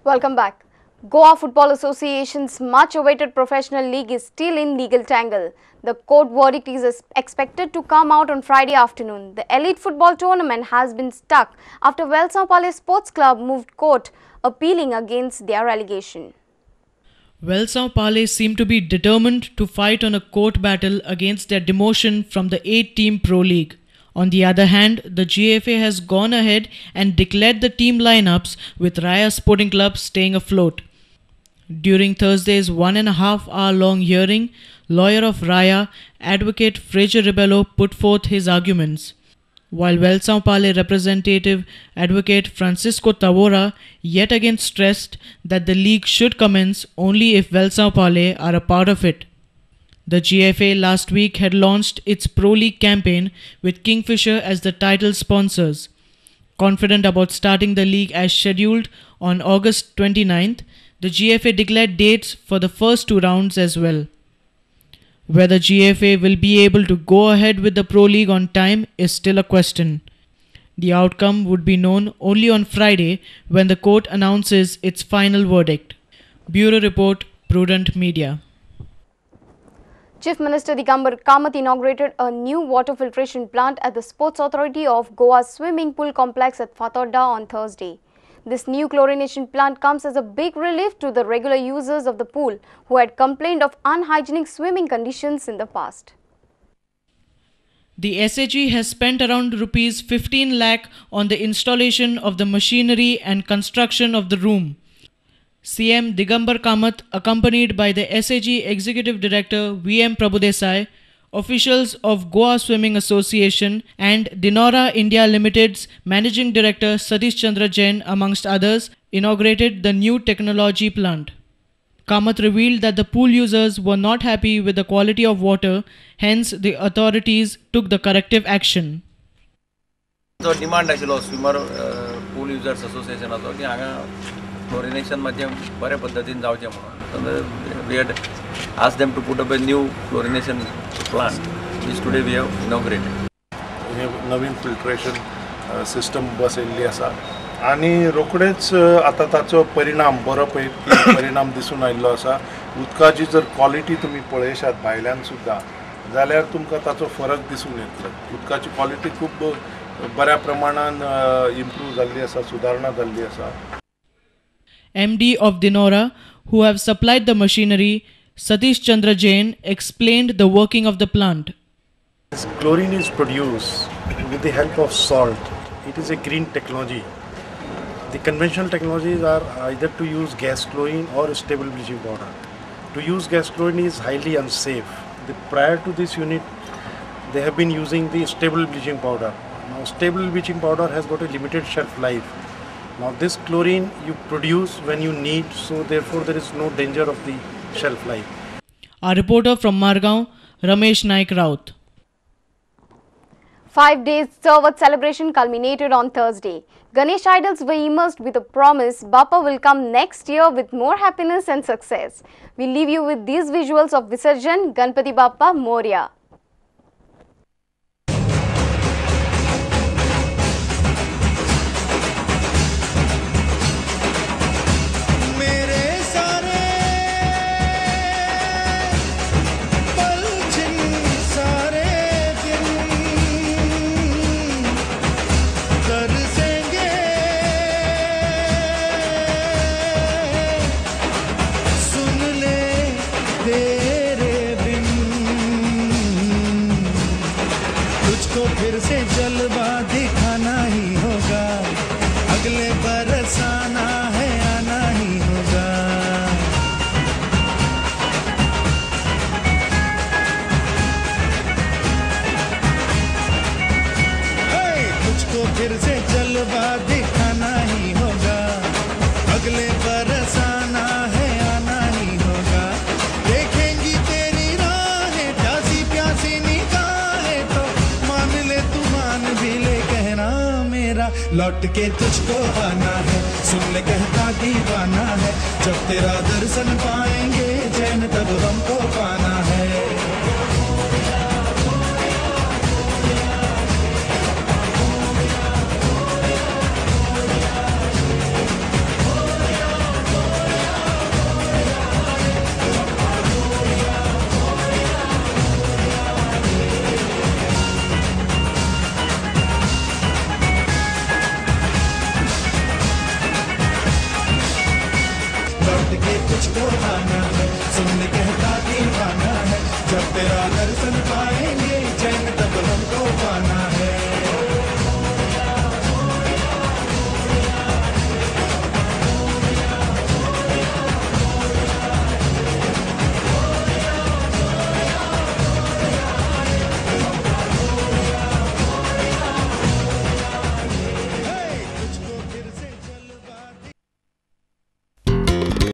Welcome back. Goa Football Association's much-awaited professional league is still in legal tangle. The court verdict is expected to come out on Friday afternoon. The elite football tournament has been stuck after Velsão Palé Sports Club moved court appealing against their relegation. Velsão Palé seem to be determined to fight on a court battle against their demotion from the 8-team Pro League. On the other hand, the GFA has gone ahead and declared the team lineups with Raya Sporting Club staying afloat. During Thursday's 1.5-hour-long hearing, lawyer of Raya, advocate Fraser Rebelo, put forth his arguments, while Velsão Palé representative advocate Francisco Tavora yet again stressed that the league should commence only if Velsão Palé are a part of it. The GFA last week had launched its Pro League campaign with Kingfisher as the title sponsors. Confident about starting the league as scheduled on August 29th, the GFA declared dates for the first 2 rounds as well. Whether GFA will be able to go ahead with the Pro League on time is still a question. The outcome would be known only on Friday when the court announces its final verdict. Bureau Report, Prudent Media. Chief Minister Digambar Kamath inaugurated a new water filtration plant at the Sports Authority of Goa's swimming pool complex at Fatorda on Thursday. This new chlorination plant comes as a big relief to the regular users of the pool who had complained of unhygienic swimming conditions in the past. The SAG has spent around Rs 15 lakh on the installation of the machinery and construction of the room. CM Digambar Kamath, accompanied by the SAG Executive Director VM Prabhudesai, officials of Goa Swimming Association and Dinora India Limited's Managing Director Satish Chandra Jain amongst others, inaugurated the new technology plant. Kamath revealed that the pool users were not happy with the quality of water, hence the authorities took the corrective action. So demand actually swimmer pool users association also की आगा chlorination माध्यम बरे पद्धतीने जावचे म्हणून. We had asked them to put up a new chlorination plant, which today we have inaugurated. हे नवीन filtration system बसयल्ली आसा आणि रोखडेच आता ताचो परिणाम बरो परिणाम दिसून आयिल्लो आसा. उदकाची जर क्वॉलिटी तुम्ही पळयशात भायल्यान सुद्दां जाल्यार तुमकां ताचो फरक दिसून येतलो. उदकाची क्वॉलिटी खूब बऱ्या प्रमाणान इम्प्रूव जाल्ली आसा, सुदारणा जाल्ली आसा. MD of Dinora, who have supplied the machinery, Satish Chandra Jain, explained the working of the plant. Chlorine is produced with the help of salt. It is a green technology. The conventional technologies are either to use gas chlorine or stable bleaching powder. To use gas chlorine is highly unsafe. Prior to this unit, they have been using the stable bleaching powder. Now, stable bleaching powder has got a limited shelf life. Now, this chlorine you produce when you need, so therefore there is no danger of the shelf life. Our reporter from Margaon, Ramesh Naik Raut. 5 days Sarvat celebration culminated on Thursday. Ganesh idols were immersed with a promise Bappa will come next year with more happiness and success. We leave you with these visuals of Visarjan, Ganpati Bappa Moria. लौट के तुझको आना है, सुन ले कहता दीवाना है, जब तेरा दर्शन पाएंगे चैन तब हमको पाना है। तुझको आना है, सुन कहता